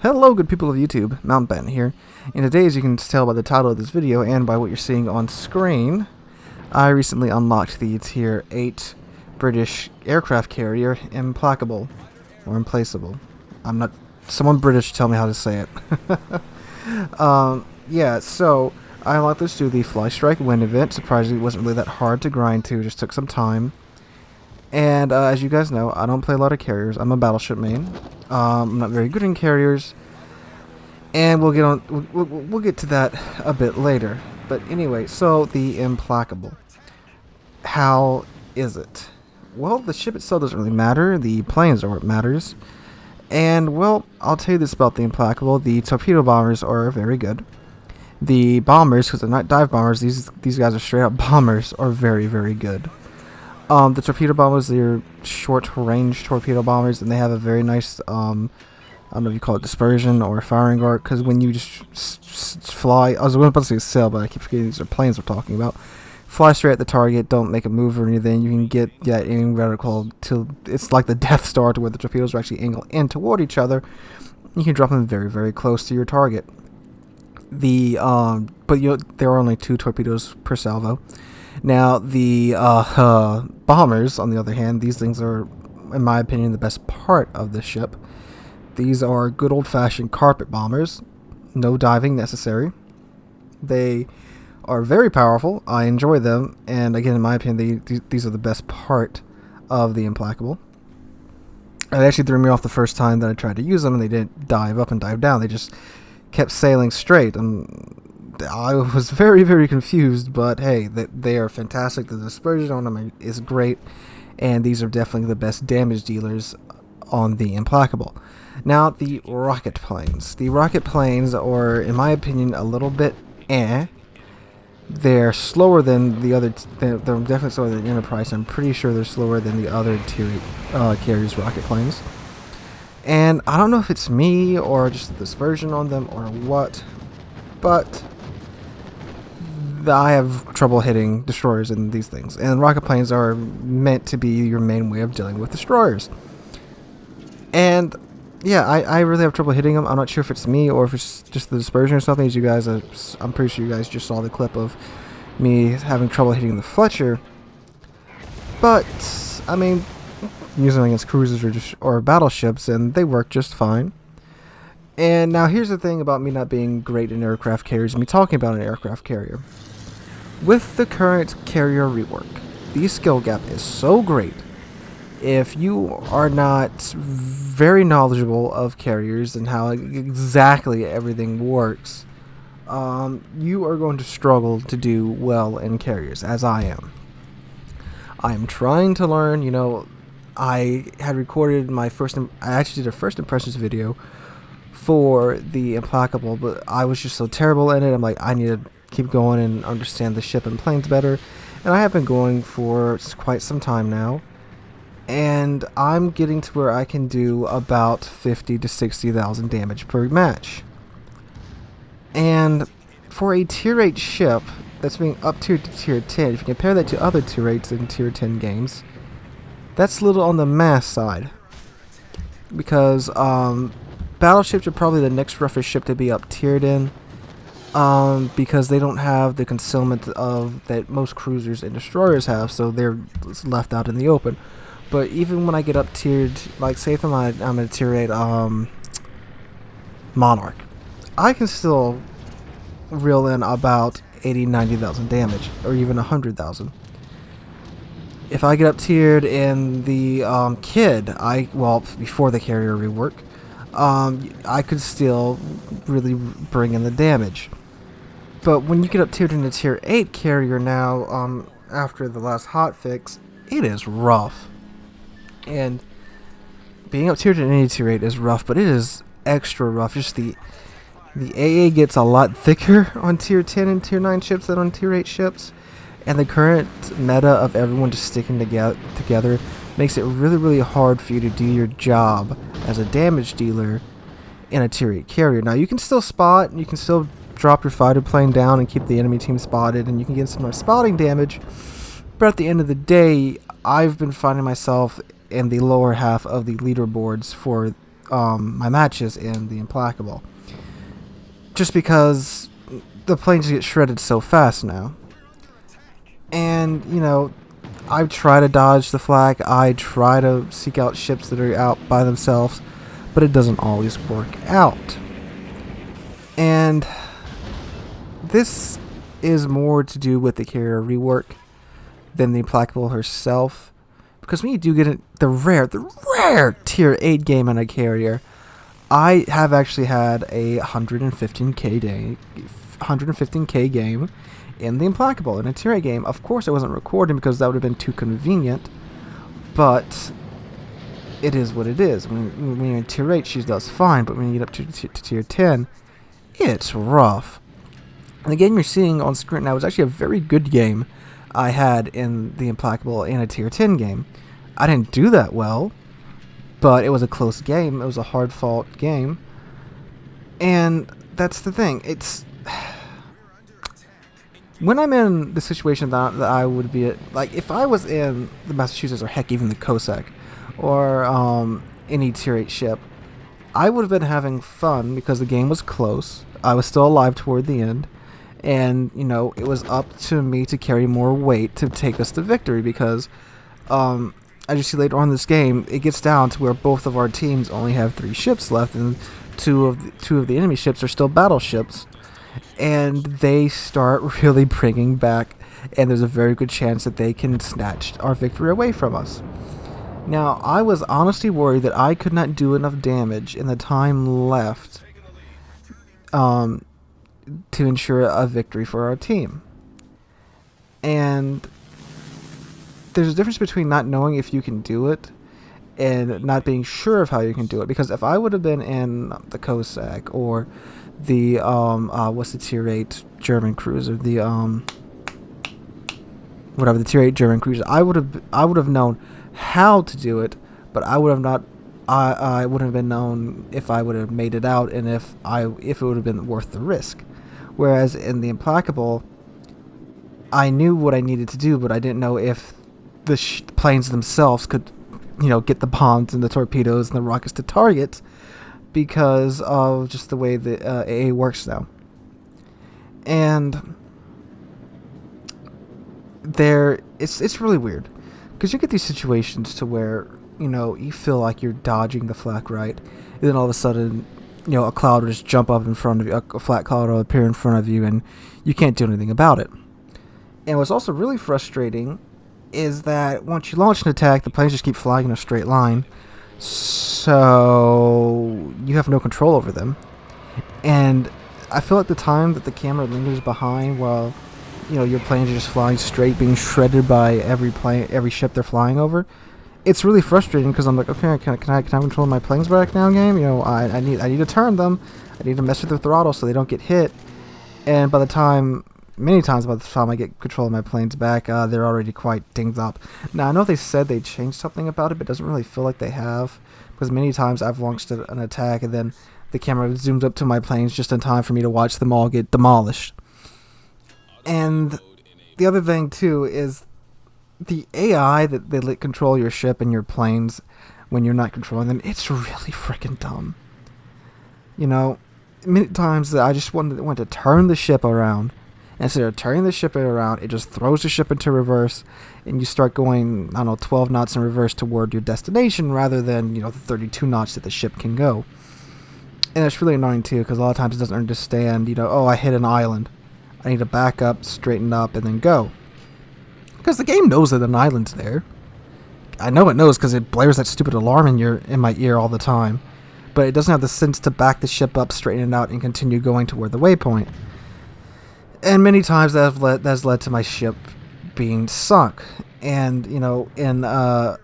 Hello good people of YouTube, Mountbatten here, and today, as you can tell by the title of this video and by what you're seeing on screen, I recently unlocked the Tier 8 British aircraft carrier, Implacable, or Implacable. I'm not... someone British tell me how to say it. Yeah, so I unlocked this through the Fly Strike Win event. Surprisingly, it wasn't really that hard to grind to, it just took some time. And as you guys know, I don't play a lot of carriers. I'm a battleship main. I'm not very good in carriers, and we'll get to that a bit later. But anyway, so the Implacable. How is it? Well, the ship itself doesn't really matter. The planes are what matters. And well, I'll tell you this about the Implacable: the torpedo bombers are very good. The bombers, because they're not dive bombers, these guys are straight up bombers, are very, very good. The torpedo bombers, they're short-range torpedo bombers, and they have a very nice, I don't know if you call it dispersion or firing arc, because when you just fly, I was about to say sail, but I keep forgetting these are planes we're talking about. Fly straight at the target, don't make a move or anything, you can get that aiming reticle till it's like the Death Star, to where the torpedoes are actually angled in toward each other. You can drop them very, very close to your target. There are only 2 torpedoes per salvo. Now, the bombers, on the other hand, these things are, in my opinion, the best part of the ship. These are good old-fashioned carpet bombers. No diving necessary. They are very powerful. I enjoy them. And again, in my opinion, these are the best part of the Implacable. It actually threw me off the first time that I tried to use them, and they didn't dive up and dive down. They just kept sailing straight, and I was very, very confused, but hey, they are fantastic. The dispersion on them is great, and these are definitely the best damage dealers on the Implacable. Now, the rocket planes. The rocket planes are, in my opinion, a little bit They're slower than the other, they're definitely slower than Enterprise. I'm pretty sure they're slower than the other Tier 8 carriers rocket planes. And I don't know if it's me, or just the dispersion on them, or what, but I have trouble hitting destroyers in these things, and rocket planes are meant to be your main way of dealing with destroyers. And yeah, I really have trouble hitting them. I'm not sure if it's me or if it's just the dispersion or something. As you guys, I'm pretty sure you guys just saw the clip of me having trouble hitting the Fletcher. But I mean, using them against cruisers or battleships, and they work just fine. And now here's the thing about me not being great in aircraft carriers, and me talking about an aircraft carrier. With the current carrier rework, the skill gap is so great. If you are not very knowledgeable of carriers and how exactly everything works, you are going to struggle to do well in carriers, as I am. I am trying to learn. You know, I had recorded I actually did a first impressions video for the Implacable, but I was just so terrible in it. I'm like, I need to keep going and understand the ship and planes better, and I have been going for quite some time now, and I'm getting to where I can do about 50 to 60,000 damage per match. And for a Tier 8 ship that's being up-tiered to Tier 10, if you compare that to other Tier 8s in Tier 10 games, that's a little on the mass side, because battleships are probably the next roughest ship to be up-tiered in, because they don't have the concealment that most cruisers and destroyers have, so they're left out in the open. But even when I get up tiered, like say if I'm a Tier 8 Monarch, I can still reel in about 80-90,000 damage, or even 100,000. If I get up tiered in the Kid, before the carrier rework, I could still really bring in the damage. But when you get up tiered in the Tier 8 carrier now, after the last hotfix, it is rough. And being up tiered in any Tier 8 is rough, but it is extra rough. Just the AA gets a lot thicker on Tier 10 and Tier 9 ships than on Tier 8 ships. And the current meta of everyone just sticking together makes it really, really hard for you to do your job as a damage dealer in a Tier 8 carrier. Now, you can still spot, and you can still drop your fighter plane down and keep the enemy team spotted, and you can get some nice spotting damage, but at the end of the day, I've been finding myself in the lower half of the leaderboards for my matches in the Implacable, just because the planes get shredded so fast now. And I try to dodge the flak. I try to seek out ships that are out by themselves, but it doesn't always work out. And this is more to do with the carrier rework than the Implacable herself, because when you do get the rare tier 8 game on a carrier, I have actually had a 115k game in the Implacable in a tier 8 game. Of course, I wasn't recording because that would have been too convenient, but it is what it is. When you're in tier 8, she does fine, but when you get up to tier 10, it's rough. And the game you're seeing on screen now is actually a very good game I had in the Implacable in a tier 10 game. I didn't do that well, but it was a close game. It was a hard-fought game. And that's the thing. It's when I'm in the situation that I would be at, like if I was in the Massachusetts or heck even the Cossack or any tier 8 ship, I would have been having fun because the game was close. I was still alive toward the end, and it was up to me to carry more weight to take us to victory, because as you see later on in this game, it gets down to where both of our teams only have 3 ships left, and two of the enemy ships are still battleships, and they start really bringing back, and there's a very good chance that they can snatch our victory away from us. Now, I was honestly worried that I could not do enough damage in the time left to ensure a victory for our team. And there's a difference between not knowing if you can do it and not being sure of how you can do it. Because if I would have been in the Cossack or the what's the tier 8 German cruiser, the whatever the tier 8 German cruiser, I would have known how to do it, but I would have not. I wouldn't have been known if I would have made it out, and if it would have been worth the risk. Whereas in the Implacable, I knew what I needed to do, but I didn't know if the planes themselves could, get the bombs and the torpedoes and the rockets to target, because of just the way the AA works now. And it's really weird, because you get these situations to where you feel like you're dodging the flak right, and then all of a sudden a cloud will just jump up in front of you, a flat cloud will appear in front of you, and you can't do anything about it. And what's also really frustrating is that once you launch an attack, the planes just keep flying in a straight line, so you have no control over them. And I feel like the time that the camera lingers behind while your planes are just flying straight, being shredded by every ship they're flying over, it's really frustrating, because I'm like, okay, can I control my planes back now, game? I need to turn them. I need to mess with the throttle so they don't get hit. And many times by the time I get control of my planes back, they're already quite dinged up. Now, I know they said they changed something about it, but it doesn't really feel like they have, because many times I've launched an attack and then the camera zooms up to my planes just in time for me to watch them all get demolished. And the other thing, too, is the AI that they let control your ship and your planes when you're not controlling them. It's really freaking dumb. Many times that I just want to turn the ship around. Instead of turning the ship around, it just throws the ship into reverse, and you start going, 12 knots in reverse toward your destination, rather than, the 32 knots that the ship can go. And it's really annoying, too, because a lot of times it doesn't understand, I hit an island. I need to back up, straighten up, and then go. Because the game knows that an island's there. I know it knows because it blares that stupid alarm in my ear all the time. But it doesn't have the sense to back the ship up, straighten it out, and continue going toward the waypoint. And many times that's led to my ship being sunk. And, in a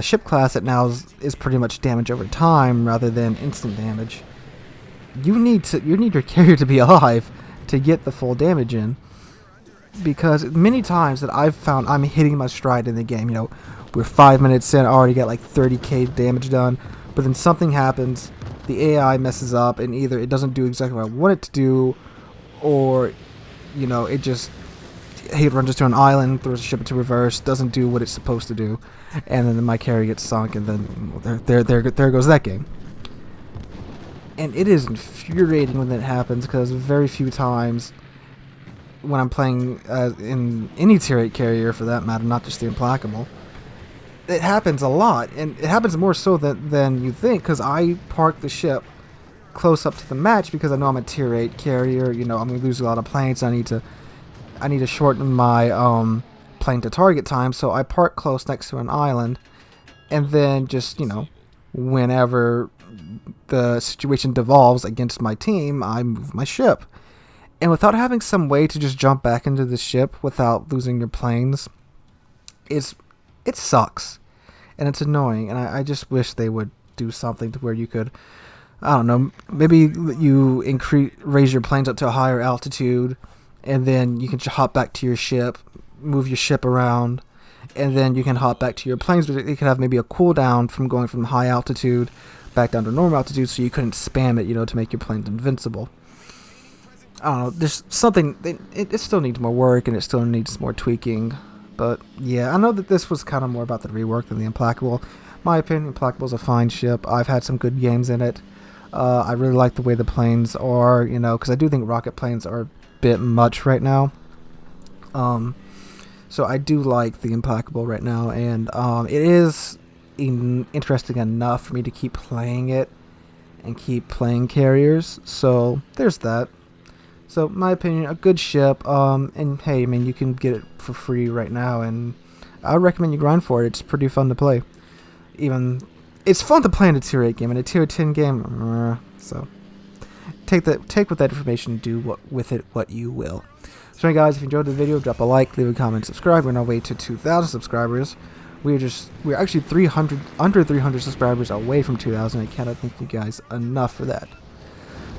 ship class that now is pretty much damage over time rather than instant damage, you need your carrier to be alive to get the full damage in. Because many times that I've found I'm hitting my stride in the game, we're 5 minutes in, I already got like 30k damage done, but then something happens, the AI messes up, and either it doesn't do exactly what I want it to do, or it just runs to an island, throws the ship into reverse, doesn't do what it's supposed to do, and then my carrier gets sunk, and then there goes that game. and it is infuriating when that happens, because very few times when I'm playing in any tier 8 carrier for that matter, not just the Implacable, it happens a lot, and it happens more so than you think, because I park the ship close up to the match because I know I'm a tier 8 carrier. You know, I'm going to lose a lot of planes. I need to shorten my plane to target time, so I park close next to an island, and then just, you know, whenever the situation devolves against my team, I move my ship. And without having some way to just jump back into the ship without losing your planes, it sucks. And it's annoying. And I just wish they would do something to where you could, I don't know, maybe you raise your planes up to a higher altitude, and then you can just hop back to your ship, move your ship around, and then you can hop back to your planes. But it could have maybe a cooldown from going from high altitude back down to normal altitude, so you couldn't spam it, you know, to make your planes invincible. I don't know, there's something, it still needs more work, and it still needs more tweaking. But yeah, I know that this was kind of more about the rework than the Implacable. My opinion, Implacable is a fine ship. I've had some good games in it. I really like the way the planes are, you know, because I do think rocket planes are a bit much right now. So I do like the Implacable right now, and it is interesting enough for me to keep playing it and keep playing carriers. So there's that. So, my opinion, a good ship, and hey, I mean, you can get it for free right now, and I would recommend you grind for it. It's pretty fun to play. It's fun to play in a tier 8 game. In a tier 10 game, so take with that information and do with it what you will. So, guys, if you enjoyed the video, drop a like, leave a comment, subscribe. We're on our way to 2,000 subscribers. We're actually under 300 subscribers away from 2,000. I cannot thank you guys enough for that.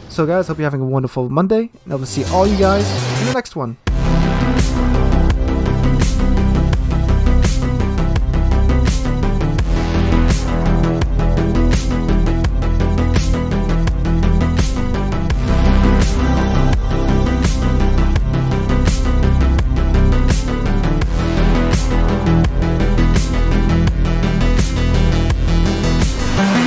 So guys, hope you're having a wonderful Monday, and I will see all you guys in the next one.